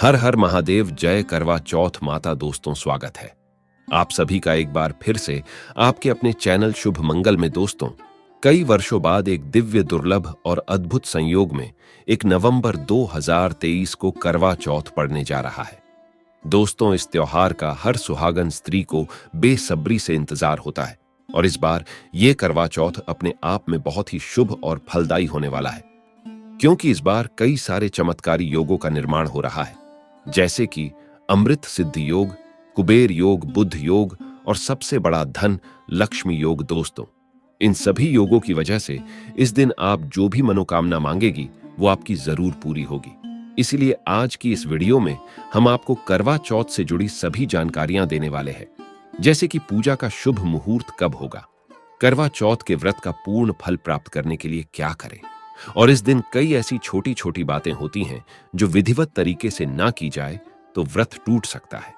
हर हर महादेव, जय करवा चौथ माता। दोस्तों, स्वागत है आप सभी का एक बार फिर से आपके अपने चैनल शुभ मंगल में। दोस्तों, कई वर्षों बाद एक दिव्य, दुर्लभ और अद्भुत संयोग में 1 नवंबर 2023 को करवा चौथ पड़ने जा रहा है। दोस्तों, इस त्योहार का हर सुहागन स्त्री को बेसब्री से इंतजार होता है और इस बार ये करवा चौथ अपने आप में बहुत ही शुभ और फलदायी होने वाला है, क्योंकि इस बार कई सारे चमत्कारी योगों का निर्माण हो रहा है, जैसे कि अमृत सिद्धि योग, कुबेर योग, बुद्ध योग और सबसे बड़ा धन लक्ष्मी योग। दोस्तों, इन सभी योगों की वजह से इस दिन आप जो भी मनोकामना मांगेगी वो आपकी जरूर पूरी होगी। इसीलिए आज की इस वीडियो में हम आपको करवा चौथ से जुड़ी सभी जानकारियां देने वाले हैं, जैसे कि पूजा का शुभ मुहूर्त कब होगा, करवा चौथ के व्रत का पूर्ण फल प्राप्त करने के लिए क्या करें, और इस दिन कई ऐसी छोटी छोटी बातें होती हैं जो विधिवत तरीके से ना की जाए तो व्रत टूट सकता है,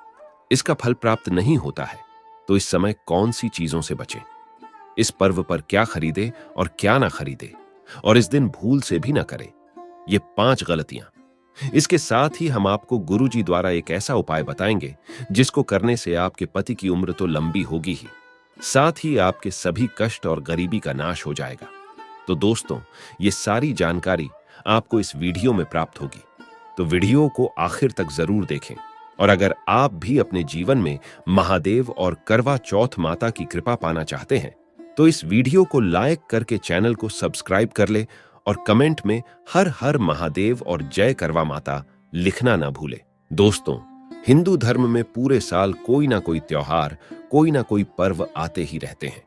इसका फल प्राप्त नहीं होता है। तो इस समय कौन सी चीजों से बचें, इस पर्व पर क्या खरीदे और क्या ना खरीदे, और इस दिन भूल से भी ना करें ये 5 गलतियां। इसके साथ ही हम आपको गुरुजी द्वारा एक ऐसा उपाय बताएंगे जिसको करने से आपके पति की उम्र तो लंबी होगी ही, साथ ही आपके सभी कष्ट और गरीबी का नाश हो जाएगा। तो दोस्तों, ये सारी जानकारी आपको इस वीडियो में प्राप्त होगी, तो वीडियो को आखिर तक जरूर देखें। और अगर आप भी अपने जीवन में महादेव और करवा चौथ माता की कृपा पाना चाहते हैं तो इस वीडियो को लाइक करके चैनल को सब्सक्राइब कर ले और कमेंट में हर हर महादेव और जय करवा माता लिखना ना भूले। दोस्तों, हिंदू धर्म में पूरे साल कोई ना कोई त्योहार, कोई ना कोई पर्व आते ही रहते हैं,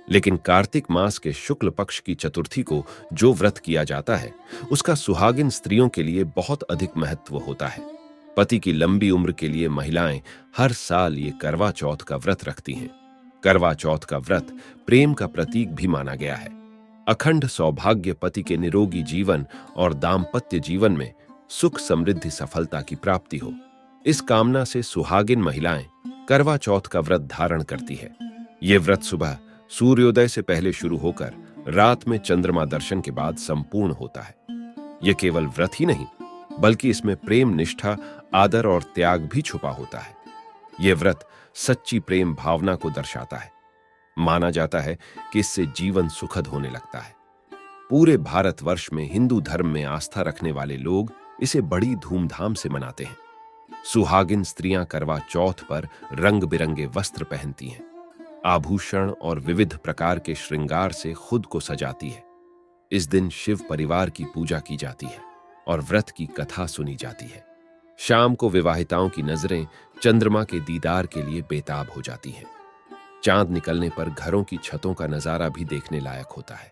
लेकिन कार्तिक मास के शुक्ल पक्ष की चतुर्थी को जो व्रत किया जाता है उसका सुहागिन स्त्रियों के लिए बहुत अधिक महत्व होता है। पति की लंबी उम्र के लिए महिलाएं हर साल ये करवा चौथ का व्रत रखती हैं। करवा चौथ का व्रत प्रेम का प्रतीक भी माना गया है। अखंड सौभाग्य, पति के निरोगी जीवन और दाम्पत्य जीवन में सुख, समृद्धि, सफलता की प्राप्ति हो, इस कामना से सुहागिन महिलाएं करवा चौथ का व्रत धारण करती है। ये व्रत सुबह सूर्योदय से पहले शुरू होकर रात में चंद्रमा दर्शन के बाद संपूर्ण होता है। यह केवल व्रत ही नहीं, बल्कि इसमें प्रेम, निष्ठा, आदर और त्याग भी छुपा होता है। यह व्रत सच्ची प्रेम भावना को दर्शाता है। माना जाता है कि इससे जीवन सुखद होने लगता है। पूरे भारतवर्ष में हिंदू धर्म में आस्था रखने वाले लोग इसे बड़ी धूमधाम से मनाते हैं। सुहागिन स्त्रियां करवा चौथ पर रंग बिरंगे वस्त्र पहनती हैं, आभूषण और विविध प्रकार के श्रृंगार से खुद को सजाती है। इस दिन शिव परिवार की पूजा की जाती है और व्रत की कथा सुनी जाती है। शाम को विवाहिताओं की नजरें चंद्रमा के दीदार के लिए बेताब हो जाती हैं। चांद निकलने पर घरों की छतों का नजारा भी देखने लायक होता है।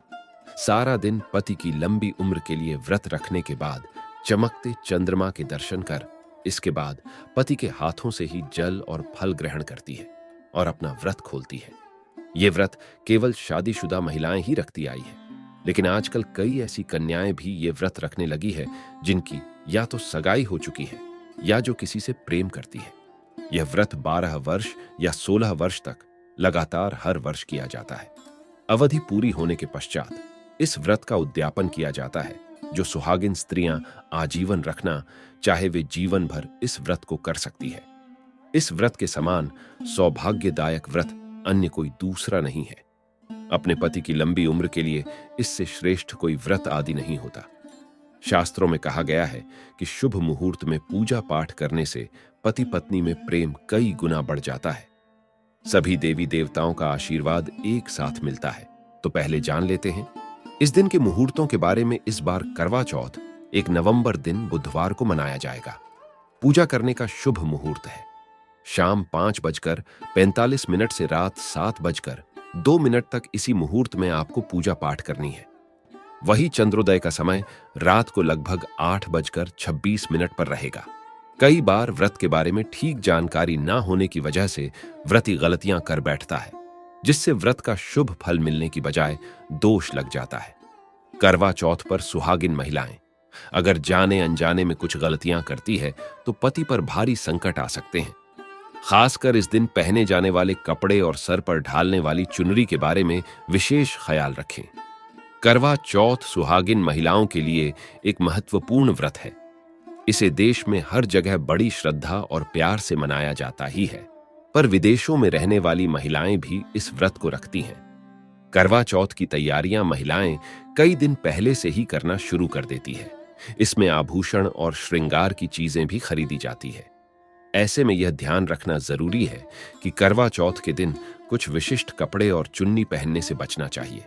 सारा दिन पति की लंबी उम्र के लिए व्रत रखने के बाद चमकते चंद्रमा के दर्शन कर इसके बाद पति के हाथों से ही जल और फल ग्रहण करती है और अपना व्रत खोलती है। ये व्रत केवल शादीशुदा महिलाएं ही रखती आई है, लेकिन आजकल कई ऐसी कन्याएं भी ये व्रत रखने लगी है जिनकी या तो सगाई हो चुकी है या जो किसी से प्रेम करती है। यह व्रत 12 वर्ष या 16 वर्ष तक लगातार हर वर्ष किया जाता है। अवधि पूरी होने के पश्चात इस व्रत का उद्यापन किया जाता है, जो सुहागिन स्त्रियां आजीवन रखना चाहे वे जीवन भर इस व्रत को कर सकती है। इस व्रत के समान सौभाग्यदायक व्रत अन्य कोई दूसरा नहीं है। अपने पति की लंबी उम्र के लिए इससे श्रेष्ठ कोई व्रत आदि नहीं होता। शास्त्रों में कहा गया है कि शुभ मुहूर्त में पूजा पाठ करने से पति पत्नी में प्रेम कई गुना बढ़ जाता है। सभी देवी देवताओं का आशीर्वाद एक साथ मिलता है। तो पहले जान लेते हैं इस दिन के मुहूर्तों के बारे में। इस बार करवा चौथ 1 नवंबर दिन बुधवार को मनाया जाएगा। पूजा करने का शुभ मुहूर्त है शाम 5:45 से रात 7:02 तक। इसी मुहूर्त में आपको पूजा पाठ करनी है। वही चंद्रोदय का समय रात को लगभग 8:26 पर रहेगा। कई बार व्रत के बारे में ठीक जानकारी ना होने की वजह से व्रती गलतियां कर बैठता है, जिससे व्रत का शुभ फल मिलने की बजाय दोष लग जाता है। करवा चौथ पर सुहागिन महिलाएं अगर जाने अनजाने में कुछ गलतियां करती है तो पति पर भारी संकट आ सकते हैं। खासकर इस दिन पहने जाने वाले कपड़े और सर पर ढालने वाली चुनरी के बारे में विशेष ख्याल रखें। करवा चौथ सुहागिन महिलाओं के लिए एक महत्वपूर्ण व्रत है। इसे देश में हर जगह बड़ी श्रद्धा और प्यार से मनाया जाता ही है, पर विदेशों में रहने वाली महिलाएं भी इस व्रत को रखती हैं। करवा चौथ की तैयारियां महिलाएं कई दिन पहले से ही करना शुरू कर देती है। इसमें आभूषण और श्रृंगार की चीजें भी खरीदी जाती है। ऐसे में यह ध्यान रखना जरूरी है कि करवा चौथ के दिन कुछ विशिष्ट कपड़े और चुन्नी पहनने से बचना चाहिए,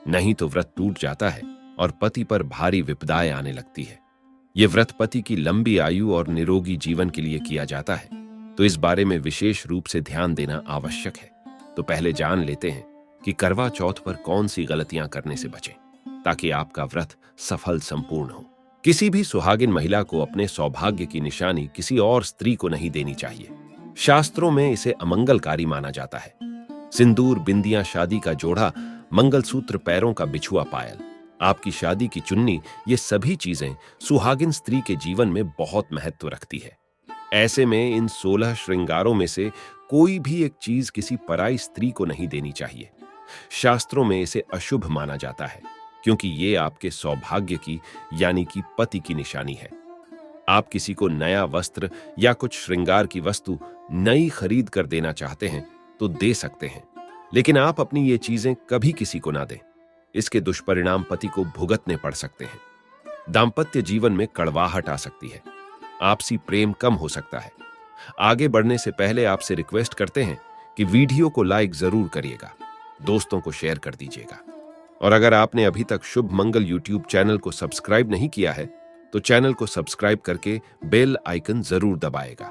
नहीं तो व्रत टूट जाता है और पति पर भारी विपदाएं आने लगती है। यह व्रत पति की लंबी आयु और निरोगी जीवन के लिए किया जाता है, तो इस बारे में विशेष रूप से ध्यान देना आवश्यक है। तो पहले जान लेते हैं कि करवा चौथ पर कौन सी गलतियां करने से बचें, ताकि आपका व्रत सफल संपूर्ण हो। किसी भी सुहागिन महिला को अपने सौभाग्य की निशानी किसी और स्त्री को नहीं देनी चाहिए। शास्त्रों में इसे अमंगलकारी माना जाता है। सिंदूर, बिंदियां, शादी का जोड़ा, मंगलसूत्र, पैरों का बिछुआ पायल, आपकी शादी की चुन्नी, ये सभी चीजें सुहागिन स्त्री के जीवन में बहुत महत्व रखती है। ऐसे में इन 16 श्रृंगारों में से कोई भी एक चीज किसी पराई स्त्री को नहीं देनी चाहिए। शास्त्रों में इसे अशुभ माना जाता है, क्योंकि ये आपके सौभाग्य की यानी कि पति की निशानी है। आप किसी को नया वस्त्र या कुछ श्रृंगार की वस्तु नई खरीद कर देना चाहते हैं तो दे सकते हैं, लेकिन आप अपनी ये चीजें कभी किसी को ना दें। इसके दुष्परिणाम पति को भुगतने पड़ सकते हैं। दाम्पत्य जीवन में कड़वाहट आ सकती है, आपसी प्रेम कम हो सकता है। आगे बढ़ने से पहले आपसे रिक्वेस्ट करते हैं कि वीडियो को लाइक जरूर करिएगा, दोस्तों को शेयर कर दीजिएगा, और अगर आपने अभी तक शुभ मंगल यूट्यूब चैनल को सब्सक्राइब नहीं किया है तो चैनल को सब्सक्राइब करके बेल आइकन जरूर दबाएगा।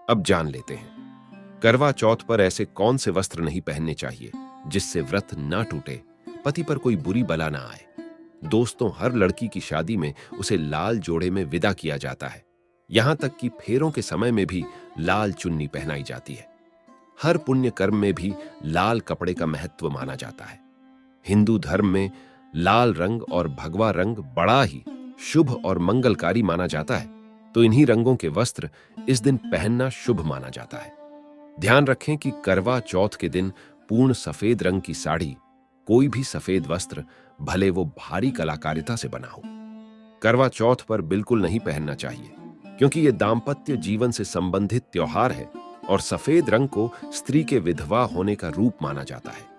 अब जान लेते हैं करवा चौथ पर ऐसे कौन से वस्त्र नहीं पहनने चाहिए जिससे व्रत ना टूटे, पति पर कोई बुरी बला ना आए। दोस्तों, हर लड़की की शादी में उसे लाल जोड़े में विदा किया जाता है। यहां तक कि फेरों के समय में भी लाल चुन्नी पहनाई जाती है। हर पुण्य कर्म में भी लाल कपड़े का महत्व माना जाता है। हिंदू धर्म में लाल रंग और भगवा रंग बड़ा ही शुभ और मंगलकारी माना जाता है, तो इन्हीं रंगों के वस्त्र इस दिन पहनना शुभ माना जाता है। ध्यान रखें कि करवा चौथ के दिन पूर्ण सफेद रंग की साड़ी, कोई भी सफेद वस्त्र, भले वो भारी कलाकारिता से बना हो, करवा चौथ पर बिल्कुल नहीं पहनना चाहिए, क्योंकि ये दाम्पत्य जीवन से संबंधित त्योहार है और सफेद रंग को स्त्री के विधवा होने का रूप माना जाता है।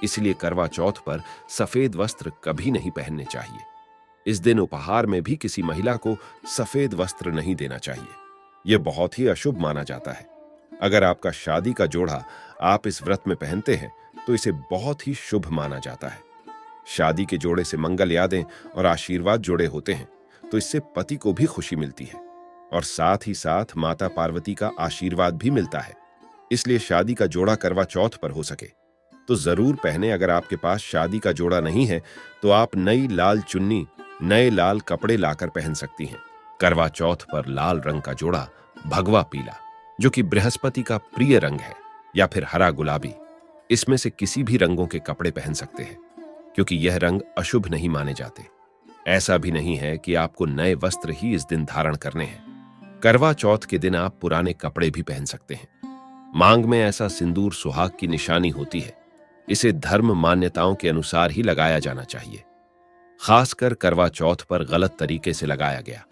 इसलिए करवा चौथ पर सफेद वस्त्र कभी नहीं पहनने चाहिए। इस दिन उपहार में भी किसी महिला को सफेद वस्त्र नहीं देना चाहिए, यह बहुत ही अशुभ माना जाता है। अगर आपका शादी का जोड़ा आप इस व्रत में पहनते हैं तो इसे बहुत ही शुभ माना जाता है। शादी के जोड़े से मंगल यादें और आशीर्वाद जुड़े होते हैं, तो इससे पति को भी खुशी मिलती है और साथ ही साथ माता पार्वती का आशीर्वाद भी मिलता है। इसलिए शादी का जोड़ा करवा चौथ पर हो सके तो जरूर पहने। अगर आपके पास शादी का जोड़ा नहीं है तो आप नई लाल चुन्नी, नए लाल कपड़े लाकर पहन सकती हैं। करवा चौथ पर लाल रंग का जोड़ा, भगवा पीला, जो कि बृहस्पति का प्रिय रंग है, या फिर हरा गुलाबी, इसमें से किसी भी रंगों के कपड़े पहन सकते हैं, क्योंकि यह रंग अशुभ नहीं माने जाते। ऐसा भी नहीं है कि आपको नए वस्त्र ही इस दिन धारण करने हैं। करवा चौथ के दिन आप पुराने कपड़े भी पहन सकते हैं। मांग में ऐसा सिंदूर सुहाग की निशानी होती है, इसे धर्म मान्यताओं के अनुसार ही लगाया जाना चाहिए। खासकर करवा चौथ पर गलत तरीके से लगाया गया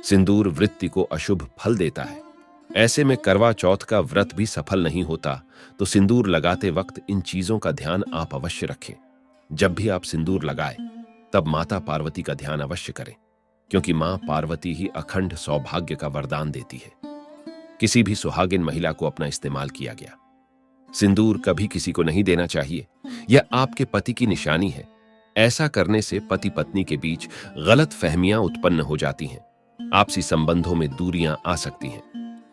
सिंदूर वृत्ति को अशुभ फल देता है। ऐसे में करवा चौथ का व्रत भी सफल नहीं होता, तो सिंदूर लगाते वक्त इन चीजों का ध्यान आप अवश्य रखें। जब भी आप सिंदूर लगाएं, तब माता पार्वती का ध्यान अवश्य करें, क्योंकि मां पार्वती ही अखंड सौभाग्य का वरदान देती है। किसी भी सुहागिन महिला को अपना इस्तेमाल किया गया सिंदूर कभी किसी को नहीं देना चाहिए। यह आपके पति की निशानी है। ऐसा करने से पति पत्नी के बीच गलत फहमियां उत्पन्न हो जाती हैं, आपसी संबंधों में दूरियां आ सकती हैं।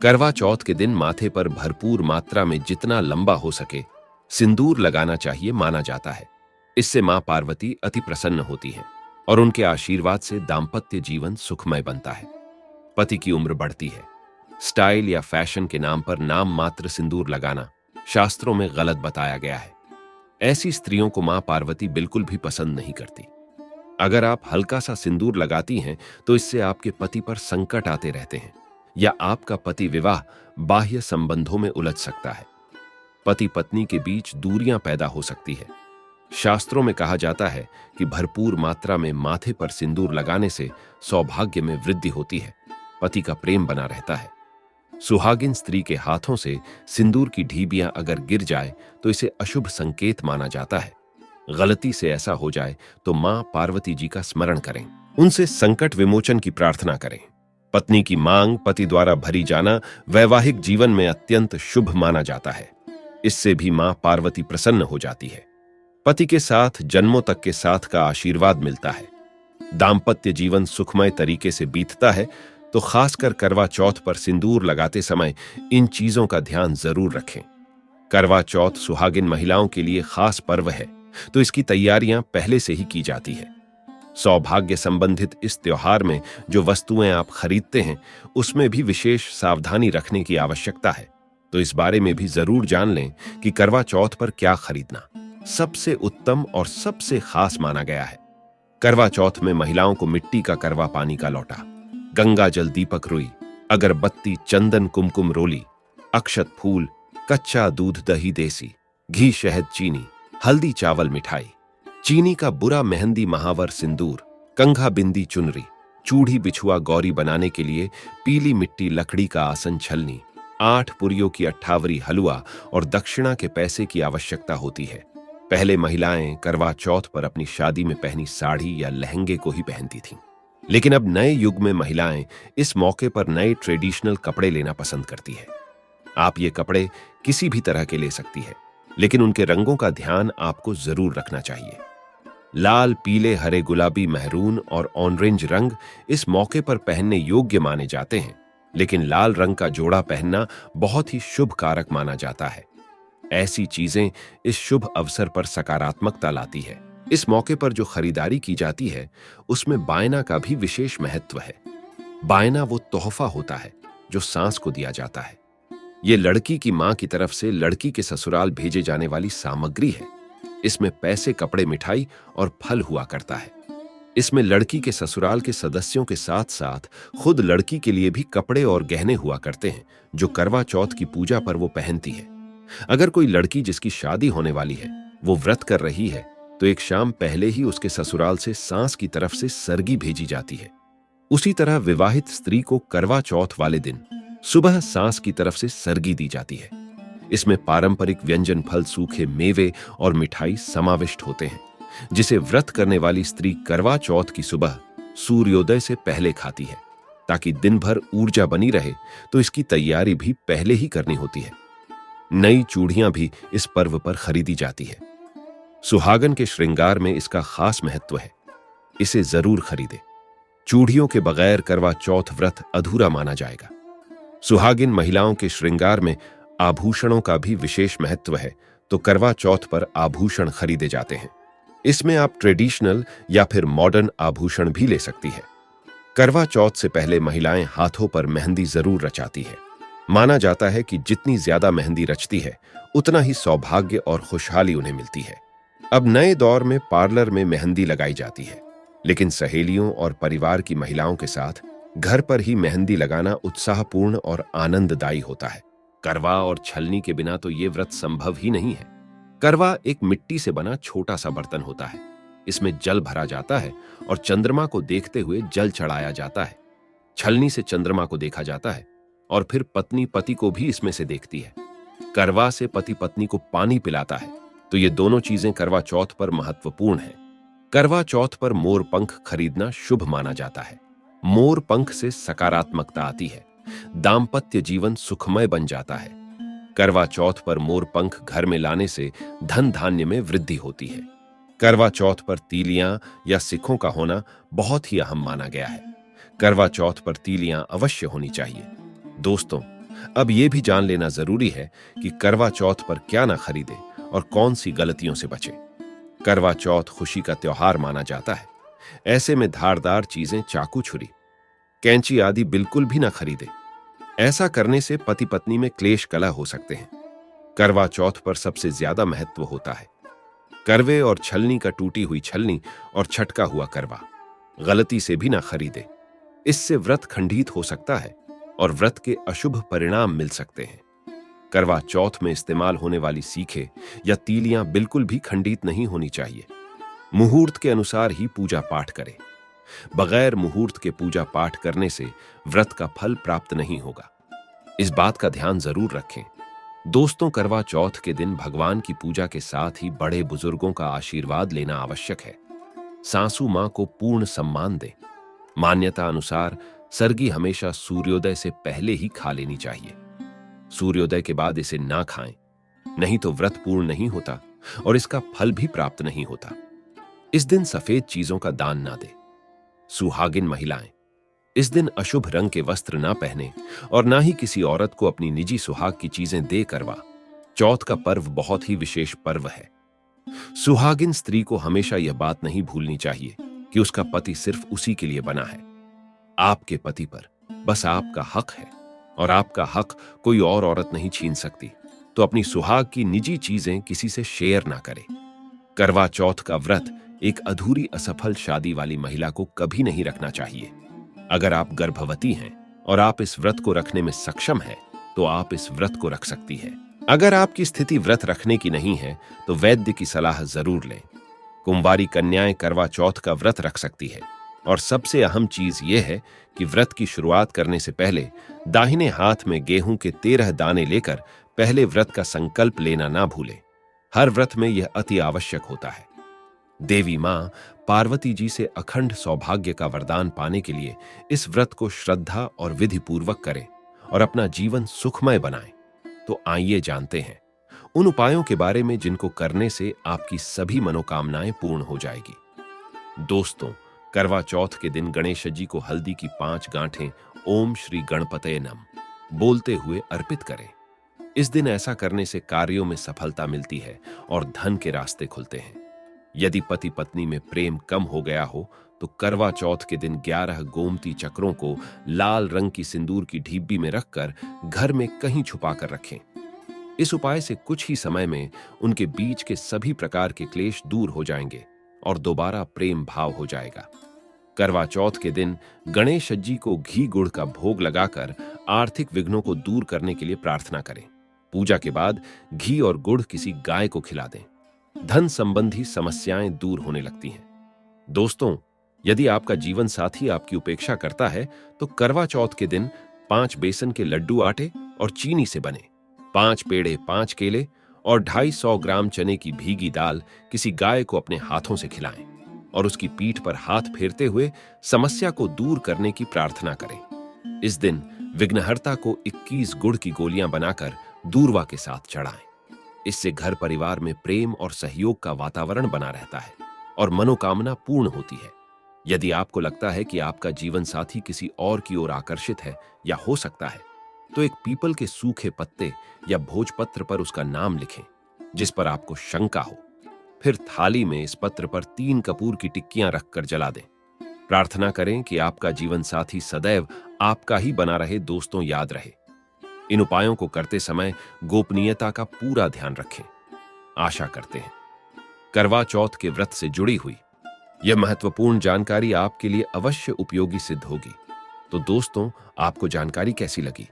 करवा चौथ के दिन माथे पर भरपूर मात्रा में जितना लंबा हो सके सिंदूर लगाना चाहिए माना जाता है। इससे मां पार्वती अति प्रसन्न होती हैं और उनके आशीर्वाद से दाम्पत्य जीवन सुखमय बनता है। पति की उम्र बढ़ती है। स्टाइल या फैशन के नाम पर नाम मात्र सिंदूर लगाना शास्त्रों में गलत बताया गया है। ऐसी स्त्रियों को मां पार्वती बिल्कुल भी पसंद नहीं करती। अगर आप हल्का सा सिंदूर लगाती हैं तो इससे आपके पति पर संकट आते रहते हैं, या आपका पति विवाह बाह्य संबंधों में उलझ सकता है। पति पत्नी के बीच दूरियां पैदा हो सकती है। शास्त्रों में कहा जाता है कि भरपूर मात्रा में माथे पर सिंदूर लगाने से सौभाग्य में वृद्धि होती है। पति का प्रेम बना रहता है। सुहागिन स्त्री के हाथों से सिंदूर की ढीबियां अगर गिर जाए तो इसे अशुभ संकेत माना जाता है। गलती से ऐसा हो जाए तो मां पार्वती जी का स्मरण करें, उनसे संकट विमोचन की प्रार्थना करें। पत्नी की मांग पति द्वारा भरी जाना वैवाहिक जीवन में अत्यंत शुभ माना जाता है। इससे भी मां पार्वती प्रसन्न हो जाती है। पति के साथ जन्मों तक के साथ का आशीर्वाद मिलता है। दाम्पत्य जीवन सुखमय तरीके से बीतता है। तो खासकर करवा चौथ पर सिंदूर लगाते समय इन चीजों का ध्यान जरूर रखें। करवा चौथ सुहागिन महिलाओं के लिए खास पर्व है, तो इसकी तैयारियां पहले से ही की जाती है। सौभाग्य संबंधित इस त्योहार में जो वस्तुएं आप खरीदते हैं उसमें भी विशेष सावधानी रखने की आवश्यकता है। तो इस बारे में भी जरूर जान लें कि करवा चौथ पर क्या खरीदना सबसे उत्तम और सबसे खास माना गया है। करवा चौथ में महिलाओं को मिट्टी का करवा पानी का लौटा, गंगा जल दीपक रुई, अगरबत्ती, चंदन, कुमकुम रोली, अक्षत फूल, कच्चा दूध दही देसी, घी शहद चीनी, हल्दी चावल मिठाई, चीनी का बुरा मेहंदी महावर सिंदूर, कंघा बिंदी चुनरी, चूड़ी बिछुआ गौरी बनाने के लिए पीली मिट्टी लकड़ी का आसन छलनी, 8 पुरियों की 58 हलवा और दक्षिणा के पैसे की आवश्यकता होती है। पहले महिलाएं करवा चौथ पर अपनी शादी में पहनी साड़ी या लहंगे को ही पहनती थीं, लेकिन अब नए युग में महिलाएं इस मौके पर नए ट्रेडिशनल कपड़े लेना पसंद करती है। आप ये कपड़े किसी भी तरह के ले सकती है, लेकिन उनके रंगों का ध्यान आपको जरूर रखना चाहिए। लाल, पीले, हरे, गुलाबी, महरून और ऑरेंज रंग इस मौके पर पहनने योग्य माने जाते हैं, लेकिन लाल रंग का जोड़ा पहनना बहुत ही शुभ कारक माना जाता है। ऐसी चीजें इस शुभ अवसर पर सकारात्मकता लाती है। इस मौके पर जो खरीदारी की जाती है उसमें बायना का भी विशेष महत्व है। बायना वो तोहफा होता है जो सास को दिया जाता है। ये लड़की की मां की तरफ से लड़की के ससुराल भेजे जाने वाली सामग्री है। इसमें पैसे, कपड़े, मिठाई और फल हुआ करता है। इसमें लड़की के ससुराल के सदस्यों के साथ साथ खुद लड़की के लिए भी कपड़े और गहने हुआ करते हैं जो करवा चौथ की पूजा पर वो पहनती है। अगर कोई लड़की जिसकी शादी होने वाली है वो व्रत कर रही है तो एक शाम पहले ही उसके ससुराल से सास की तरफ से सरगी भेजी जाती है। उसी तरह विवाहित स्त्री को करवा चौथ वाले दिन सुबह सास की तरफ से सरगी दी जाती है। इसमें पारंपरिक व्यंजन, फल, सूखे मेवे और मिठाई समाविष्ट होते हैं, जिसे व्रत करने वाली स्त्री करवा चौथ की सुबह सूर्योदय से पहले खाती है। ताकि दिन भर ऊर्जा बनी रहे तो इसकी तैयारी भी पहले ही करनी होती है। नई चूड़ियां भी इस पर्व पर खरीदी जाती है। सुहागन के श्रृंगार में इसका खास महत्व है, इसे जरूर खरीदे। चूड़ियों के बगैर करवा चौथ व्रत अधूरा माना जाएगा। सुहागिन महिलाओं के श्रृंगार में आभूषणों का भी विशेष महत्व है, तो करवा चौथ पर आभूषण खरीदे जाते हैं। इसमें आप ट्रेडिशनल या फिर मॉडर्न आभूषण भी ले सकती है। करवा चौथ से पहले महिलाएं हाथों पर मेहंदी जरूर रचाती है। माना जाता है कि जितनी ज्यादा मेहंदी रचती है उतना ही सौभाग्य और खुशहाली उन्हें मिलती है। अब नए दौर में पार्लर में मेहंदी लगाई जाती है, लेकिन सहेलियों और परिवार की महिलाओं के साथ घर पर ही मेहंदी लगाना उत्साहपूर्ण और आनंददायी होता है। करवा और छलनी के बिना तो ये व्रत संभव ही नहीं है। करवा एक मिट्टी से बना छोटा सा बर्तन होता है। इसमें जल भरा जाता है और चंद्रमा को देखते हुए जल चढ़ाया जाता है। छलनी से चंद्रमा को देखा जाता है और फिर पत्नी पति को भी इसमें से देखती है। करवा से पति पत्नी को पानी पिलाता है। तो ये दोनों चीजें करवा चौथ पर महत्वपूर्ण है। करवा चौथ पर मोर पंख खरीदना शुभ माना जाता है। मोर पंख से सकारात्मकता आती है, दाम्पत्य जीवन सुखमय बन जाता है। करवा चौथ पर मोर पंख घर में लाने से धन धान्य में वृद्धि होती है। करवा चौथ पर तीलियां या सिक्कों का होना बहुत ही अहम माना गया है। करवा चौथ पर तीलियां अवश्य होनी चाहिए। दोस्तों, अब यह भी जान लेना जरूरी है कि करवा चौथ पर क्या ना खरीदे और कौन सी गलतियों से बचे। करवा चौथ खुशी का त्योहार माना जाता है। ऐसे में धारदार चीजें, चाकू, छुरी, कैंची आदि बिल्कुल भी ना खरीदे। ऐसा करने से पति पत्नी में क्लेश कलह हो सकते हैं। करवा चौथ पर सबसे ज्यादा महत्व होता है करवे और छलनी का। टूटी हुई छलनी और छटका हुआ करवा गलती से भी ना खरीदे। इससे व्रत खंडित हो सकता है और व्रत के अशुभ परिणाम मिल सकते हैं। करवा चौथ में इस्तेमाल होने वाली सीखे या तीलियां बिल्कुल भी खंडित नहीं होनी चाहिए। मुहूर्त के अनुसार ही पूजा पाठ करें। बगैर मुहूर्त के पूजा पाठ करने से व्रत का फल प्राप्त नहीं होगा। इस बात का ध्यान जरूर रखें। दोस्तों, करवा चौथ के दिन भगवान की पूजा के साथ ही बड़े बुजुर्गों का आशीर्वाद लेना आवश्यक है। सासू मां को पूर्ण सम्मान दें। मान्यता अनुसार सरगी हमेशा सूर्योदय से पहले ही खा लेनी चाहिए। सूर्योदय के बाद इसे ना खाएं, नहीं तो व्रत पूर्ण नहीं होता और इसका फल भी प्राप्त नहीं होता। इस दिन सफेद चीजों का दान ना दें। सुहागिन महिलाएं इस दिन अशुभ रंग के वस्त्र ना पहने और ना ही किसी औरत को अपनी निजी सुहाग की चीजें दे। करवा चौथ का पर्व बहुत ही विशेष पर्व है। सुहागिन स्त्री को हमेशा यह बात नहीं भूलनी चाहिए कि उसका पति सिर्फ उसी के लिए बना है। आपके पति पर बस आपका हक है और आपका हक कोई और औरत नहीं छीन सकती। तो अपनी सुहाग की निजी चीजें किसी से शेयर ना करें। करवा चौथ का व्रत एक अधूरी असफल शादी वाली महिला को कभी नहीं रखना चाहिए। अगर आप गर्भवती हैं और आप इस व्रत को रखने में सक्षम हैं, तो आप इस व्रत को रख सकती हैं। अगर आपकी स्थिति व्रत रखने की नहीं है, तो वैद्य की सलाह जरूर लें। कुंवारी कन्याएं करवा चौथ का व्रत रख सकती है और सबसे अहम चीज यह है कि व्रत की शुरुआत करने से पहले दाहिने हाथ में गेहूं के 13 दाने लेकर पहले व्रत का संकल्प लेना ना भूलें। हर व्रत में यह अति आवश्यक होता है। देवी मां पार्वती जी से अखंड सौभाग्य का वरदान पाने के लिए इस व्रत को श्रद्धा और विधि पूर्वक करें और अपना जीवन सुखमय बनाएं। तो आइए जानते हैं उन उपायों के बारे में जिनको करने से आपकी सभी मनोकामनाएं पूर्ण हो जाएगी। दोस्तों, करवा चौथ के दिन गणेश जी को हल्दी की 5 गांठें ओम श्री गणपतये नमः बोलते हुए अर्पित करें। इस दिन ऐसा करने से कार्यों में सफलता मिलती है और धन के रास्ते खुलते हैं। यदि पति पत्नी में प्रेम कम हो गया हो तो करवा चौथ के दिन 11 गोमती चक्रों को लाल रंग की सिंदूर की ढिब्बी में रखकर घर में कहीं छुपा कर रखें। इस उपाय से कुछ ही समय में उनके बीच के सभी प्रकार के क्लेश दूर हो जाएंगे और दोबारा प्रेम भाव हो जाएगा। करवा चौथ के दिन गणेश जी को घी गुड़ का भोग लगाकर आर्थिक विघ्नों को दूर करने के लिए प्रार्थना करें। पूजा के बाद घी और गुड़ किसी गाय को खिला दें। धन संबंधी समस्याएं दूर होने लगती हैं। दोस्तों, यदि आपका जीवन साथी आपकी उपेक्षा करता है तो करवा चौथ के दिन 5 बेसन के लड्डू आटे और चीनी से बने, 5 पेड़े, 5 केले और 250 ग्राम चने की भीगी दाल किसी गाय को अपने हाथों से खिलाएं और उसकी पीठ पर हाथ फेरते हुए समस्या को दूर करने की प्रार्थना करें। इस दिन विघ्नहर्ता को 21 गुड़ की गोलियां बनाकर दूर्वा के साथ चढ़ाएं। इससे घर परिवार में प्रेम और सहयोग का वातावरण बना रहता है और मनोकामना पूर्ण होती है। यदि आपको लगता है कि आपका जीवन साथी किसी और की ओर आकर्षित है या हो सकता है, तो एक पीपल के सूखे पत्ते या भोजपत्र पर उसका नाम लिखें जिस पर आपको शंका हो। फिर थाली में इस पत्र पर 3 कपूर की टिक्कियां रखकर जला दें। प्रार्थना करें कि आपका जीवन साथी सदैव आपका ही बना रहे। दोस्तों, याद रहे, इन उपायों को करते समय गोपनीयता का पूरा ध्यान रखें। आशा करते हैं करवा चौथ के व्रत से जुड़ी हुई यह महत्वपूर्ण जानकारी आपके लिए अवश्य उपयोगी सिद्ध होगी। तो दोस्तों, आपको जानकारी कैसी लगी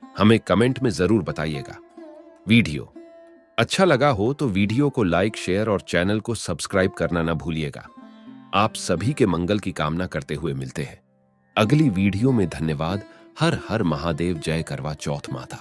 हमें कमेंट में जरूर बताइएगा। वीडियो अच्छा लगा हो तो वीडियो को लाइक, शेयर और चैनल को सब्सक्राइब करना ना भूलिएगा। आप सभी के मंगल की कामना करते हुए मिलते हैं अगली वीडियो में। धन्यवाद। हर हर महादेव। जय करवा चौथ माता।